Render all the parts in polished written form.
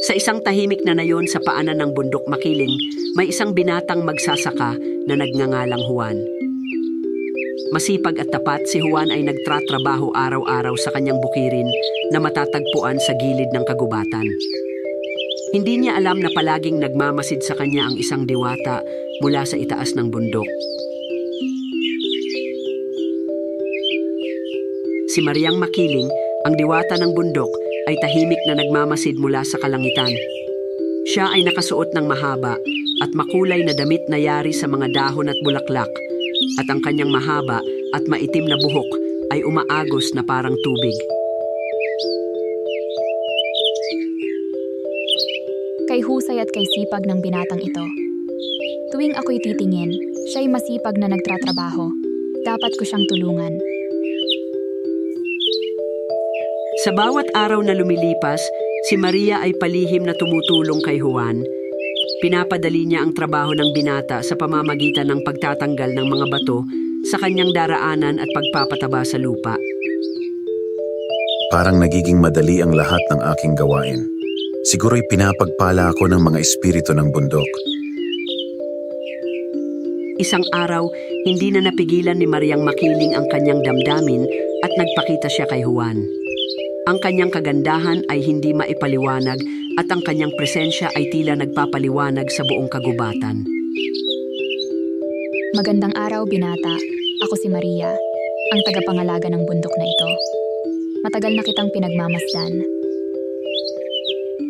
Sa isang tahimik na nayon sa paanan ng bundok makiling, may isang binatang magsasaka na nagngangalang Juan. Masipag at tapat, si Juan ay nagtratrabaho araw-araw sa kanyang bukirin na matatagpuan sa gilid ng kagubatan. Hindi niya alam na palaging nagmamasid sa kanya ang isang diwata mula sa itaas ng bundok. Si Mariang Makiling, ang diwata ng bundok, ay tahimik na nagmamasid mula sa kalangitan. Siya ay nakasuot ng mahaba at makulay na damit na yari sa mga dahon at bulaklak, at ang kanyang mahaba at maitim na buhok ay umaagos na parang tubig. Kay husay at kay sipag ng binatang ito. Tuwing ako'y titingin, siya'y masipag na nagtratrabaho. Dapat ko siyang tulungan. Sa bawat araw na lumilipas, si Maria ay palihim na tumutulong kay Juan. Pinapadali niya ang trabaho ng binata sa pamamagitan ng pagtatanggal ng mga bato sa kanyang daraanan at pagpapataba sa lupa. Parang nagiging madali ang lahat ng aking gawain. Siguro'y pinapagpala ako ng mga espiritu ng bundok. Isang araw, hindi na napigilan ni Mariang Makiling ang kanyang damdamin at nagpakita siya kay Juan. Ang kanyang kagandahan ay hindi maipaliwanag at ang kanyang presensya ay tila nagpapaliwanag sa buong kagubatan. Magandang araw, binata. Ako si Maria, ang tagapangalaga ng bundok na ito. Matagal na kitang pinagmamasdan.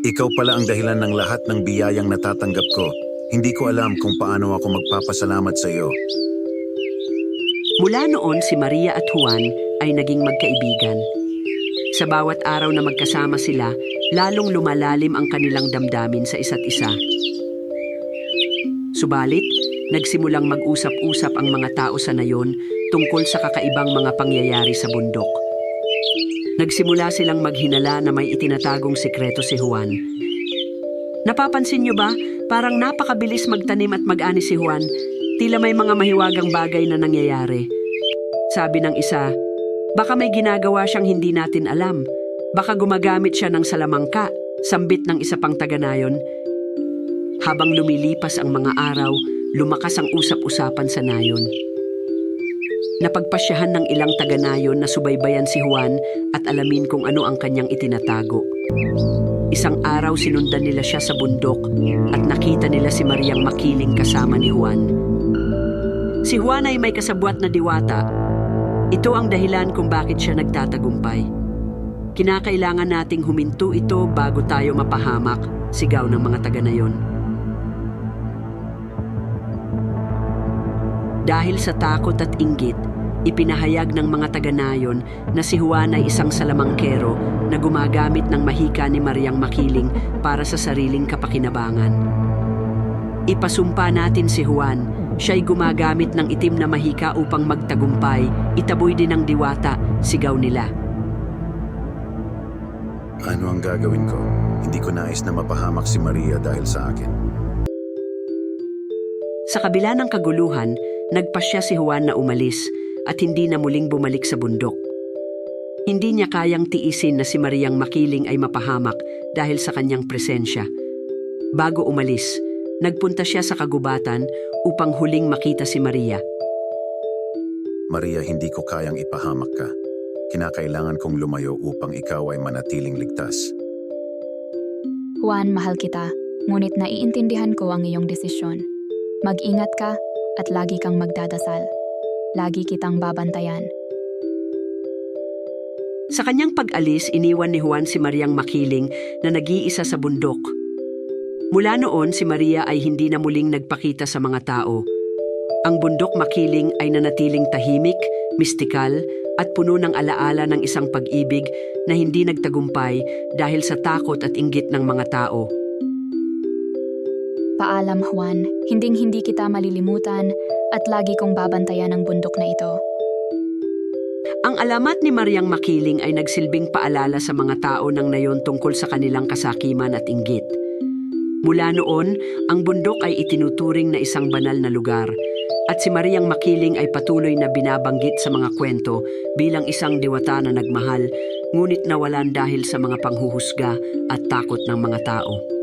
Ikaw pala ang dahilan ng lahat ng biyayang natatanggap ko. Hindi ko alam kung paano ako magpapasalamat sa iyo. Mula noon, si Maria at Juan ay naging magkaibigan. Sa bawat araw na magkasama sila, lalong lumalalim ang kanilang damdamin sa isa't isa. Subalit, nagsimulang mag-usap-usap ang mga tao sa nayon tungkol sa kakaibang mga pangyayari sa bundok. Nagsimula silang maghinala na may itinatagong sikreto si Juan. Napapansin niyo ba, parang napakabilis magtanim at mag-ani si Juan, tila may mga mahiwagang bagay na nangyayari. Sabi ng isa, baka may ginagawa siyang hindi natin alam. Baka gumagamit siya ng salamangka, sambit ng isa pang taga-nayon. Habang lumilipas ang mga araw, lumakas ang usap-usapan sa nayon. Napagpasyahan ng ilang taga-nayon na subaybayan si Juan at alamin kung ano ang kanyang itinatago. Isang araw sinundan nila siya sa bundok at nakita nila si Mariang Makiling kasama ni Juan. Si Juan ay may kasabwat na diwata. Ito ang dahilan kung bakit siya nagtatagumpay. Kinakailangan nating huminto ito bago tayo mapahamak, sigaw ng mga taga-nayon. Dahil sa takot at inggit, ipinahayag ng mga taga-nayon na si Juan ay isang salamangkero na gumagamit ng mahika ni Mariang Makiling para sa sariling kapakinabangan. Ipasumpa natin si Juan, siya'y gumagamit ng itim na mahika upang magtagumpay, itaboy din ng diwata, sigaw nila. Ano ang gagawin ko? Hindi ko nais na mapahamak si Maria dahil sa akin. Sa kabila ng kaguluhan, nagpasya si Juan na umalis at hindi na muling bumalik sa bundok. Hindi niya kayang tiisin na si Mariang Makiling ay mapahamak dahil sa kanyang presensya. Bago umalis, nagpunta siya sa kagubatan upang huling makita si Maria. Maria, hindi ko kayang ipahamak ka. Kinakailangan kong lumayo upang ikaw ay manatiling ligtas. Juan, mahal kita, ngunit naiintindihan ko ang iyong desisyon. Mag-ingat ka at lagi kang magdadasal. Lagi kitang babantayan. Sa kanyang pag-alis, iniwan ni Juan si Mariang Makiling na nag-iisa sa bundok. Mula noon, si Maria ay hindi na muling nagpakita sa mga tao. Ang bundok Makiling ay nanatiling tahimik, mistikal, at puno ng alaala ng isang pag-ibig na hindi nagtagumpay dahil sa takot at inggit ng mga tao. Paalam, Juan. Hinding-hindi kita malilimutan at lagi kong babantayan ang bundok na ito. Ang alamat ni Mariang Makiling ay nagsilbing paalala sa mga tao ng nayon tungkol sa kanilang kasakiman at inggit. Mula noon, ang bundok ay itinuturing na isang banal na lugar at si Mariang Makiling ay patuloy na binabanggit sa mga kwento bilang isang diwata na nagmahal, ngunit nawalan dahil sa mga panghuhusga at takot ng mga tao.